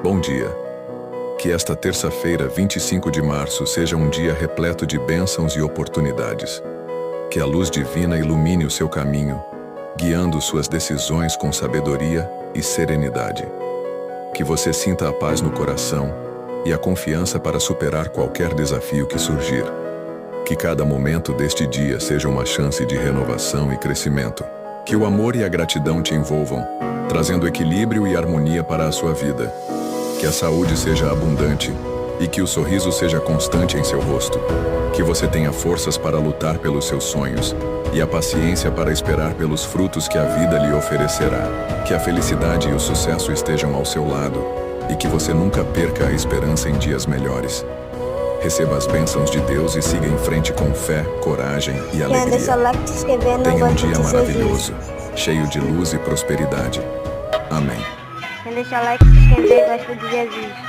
Bom dia. Que esta terça-feira, 25 de março, seja um dia repleto de bênçãos e oportunidades. Que a luz divina ilumine o seu caminho, guiando suas decisões com sabedoria e serenidade. Que você sinta a paz no coração e a confiança para superar qualquer desafio que surgir. Que cada momento deste dia seja uma chance de renovação e crescimento. Que o amor e a gratidão te envolvam, trazendo equilíbrio e harmonia para a sua vida. Que a saúde seja abundante e que o sorriso seja constante em seu rosto. Que você tenha forças para lutar pelos seus sonhos e a paciência para esperar pelos frutos que a vida lhe oferecerá. Que a felicidade e o sucesso estejam ao seu lado e que você nunca perca a esperança em dias melhores. Receba as bênçãos de Deus e siga em frente com fé, coragem e alegria. Deixa o like, se inscrever, Tenha um dia no maravilhoso, cheio de luz e prosperidade. Amém. Deixa o like, se inscrever, gosto de Jesus.